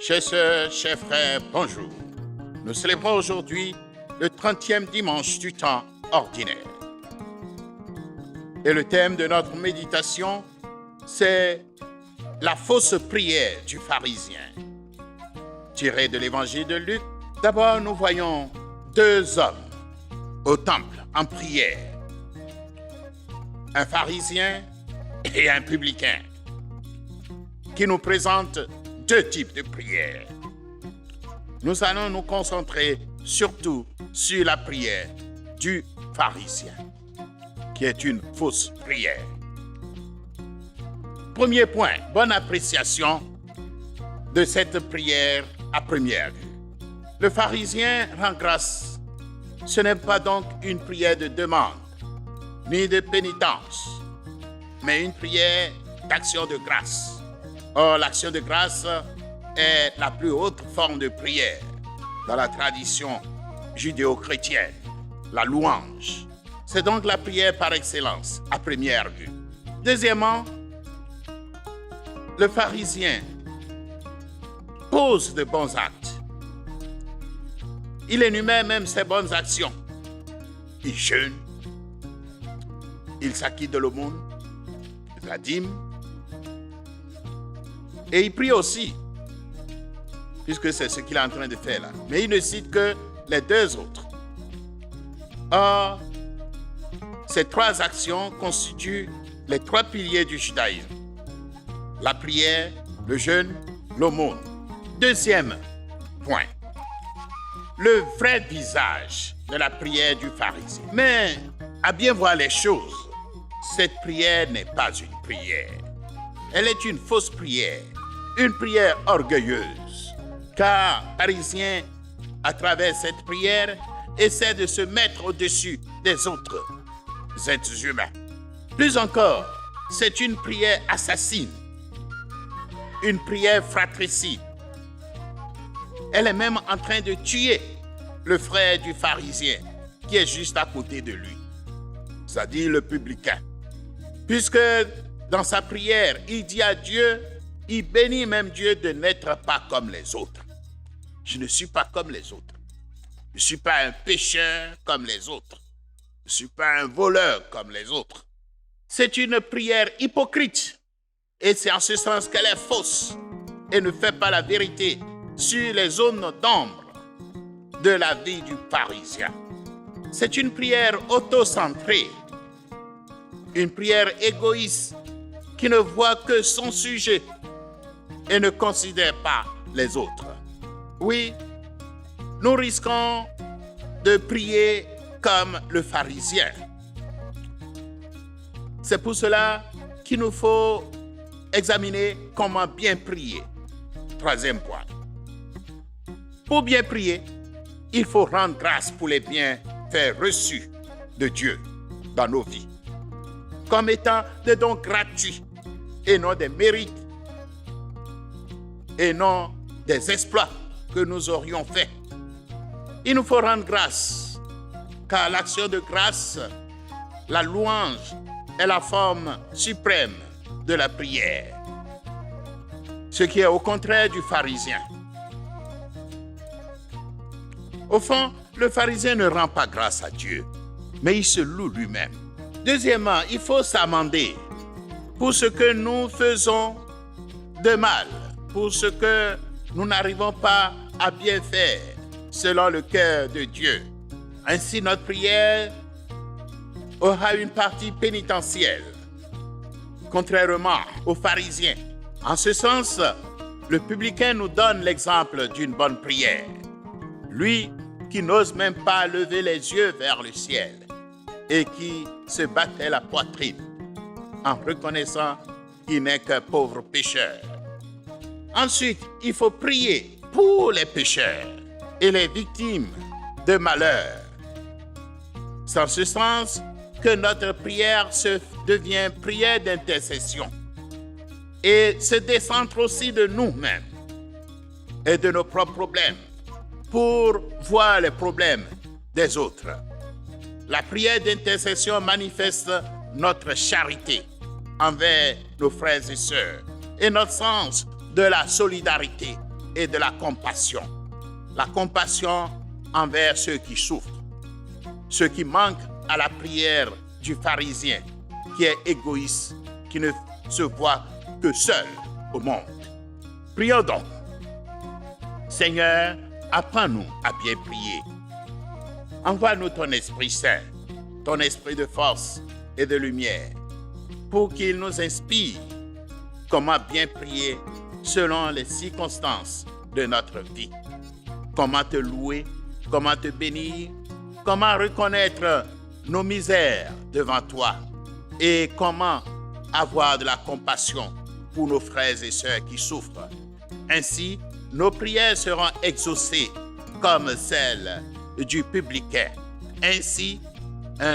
Chers sœurs, chers frères, bonjour. Nous célébrons aujourd'hui le 30e dimanche du temps ordinaire. Et le thème de notre méditation, c'est la fausse prière du pharisien. Tiré de l'évangile de Luc, d'abord nous voyons deux hommes au temple en prière. Un pharisien et un publicain qui nous présentent deux types de prières. Nous allons nous concentrer surtout sur la prière du pharisien, qui est une fausse prière. Premier point, bonne appréciation de cette prière à première vue. Le pharisien rend grâce. Ce n'est pas donc une prière de demande, ni de pénitence, mais une prière d'action de grâce. Or, l'action de grâce est la plus haute forme de prière dans la tradition judéo-chrétienne, la louange. C'est donc la prière par excellence, à première vue. Deuxièmement, le pharisien pose de bons actes. Il énumère même ses bonnes actions. Il jeûne, il s'acquitte de l'aumône, de la dîme, et il prie aussi, puisque c'est ce qu'il est en train de faire là. Mais il ne cite que les deux autres. Or, ces trois actions constituent les trois piliers du judaïsme. La prière, le jeûne, l'aumône. Deuxième point, le vrai visage de la prière du pharisien. Mais, à bien voir les choses, cette prière n'est pas une prière. Elle est une fausse prière. Une prière orgueilleuse, car le pharisien, à travers cette prière, essaie de se mettre au-dessus des autres êtres humains. Plus encore, c'est une prière assassine, une prière fratricide. Elle est même en train de tuer le frère du pharisien qui est juste à côté de lui, c'est-à-dire le publicain. Puisque dans sa prière, il dit à Dieu, il bénit même Dieu de n'être pas comme les autres. Je ne suis pas comme les autres. Je ne suis pas un pécheur comme les autres. Je ne suis pas un voleur comme les autres. C'est une prière hypocrite. Et c'est en ce sens qu'elle est fausse et ne fait pas la vérité sur les zones d'ombre de la vie du pharisien. C'est une prière autocentrée, une prière égoïste qui ne voit que son sujet et ne considère pas les autres. Oui, nous risquons de prier comme le pharisien. C'est pour cela qu'il nous faut examiner comment bien prier. Troisième point. Pour bien prier, il faut rendre grâce pour les bienfaits reçus de Dieu dans nos vies, comme étant des dons gratuits et non des mérites, et non des exploits que nous aurions faits. Il nous faut rendre grâce, car l'action de grâce, la louange, est la forme suprême de la prière, ce qui est au contraire du pharisien. Au fond, le pharisien ne rend pas grâce à Dieu, mais il se loue lui-même. Deuxièmement, il faut s'amender pour ce que nous faisons de mal, pour ce que nous n'arrivons pas à bien faire selon le cœur de Dieu. Ainsi, notre prière aura une partie pénitentielle, contrairement aux pharisiens. En ce sens, le publicain nous donne l'exemple d'une bonne prière. Lui qui n'ose même pas lever les yeux vers le ciel et qui se battait la poitrine en reconnaissant qu'il n'est qu'un pauvre pécheur. Ensuite, il faut prier pour les pécheurs et les victimes de malheur. C'est en ce sens que notre prière devient prière d'intercession et se décentre aussi de nous-mêmes et de nos propres problèmes pour voir les problèmes des autres. La prière d'intercession manifeste notre charité envers nos frères et sœurs et notre sens de la solidarité et de la compassion. La compassion envers ceux qui souffrent, ceux qui manquent à la prière du pharisien, qui est égoïste, qui ne se voit que seul au monde. Prions donc. Seigneur, apprends-nous à bien prier. Envoie-nous ton Esprit Saint, ton Esprit de force et de lumière, pour qu'il nous inspire comment bien prier selon les circonstances de notre vie. Comment te louer, comment te bénir, comment reconnaître nos misères devant toi et comment avoir de la compassion pour nos frères et sœurs qui souffrent. Ainsi, nos prières seront exaucées comme celles du publicain. Ainsi,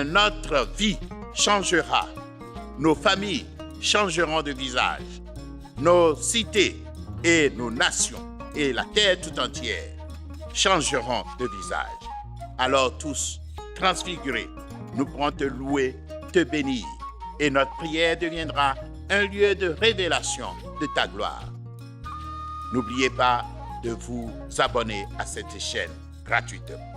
notre vie changera. Nos familles changeront de visage. Nos cités et nos nations et la terre tout entière changeront de visage. Alors tous, transfigurés, nous pourrons te louer, te bénir, et notre prière deviendra un lieu de révélation de ta gloire. N'oubliez pas de vous abonner à cette chaîne gratuitement.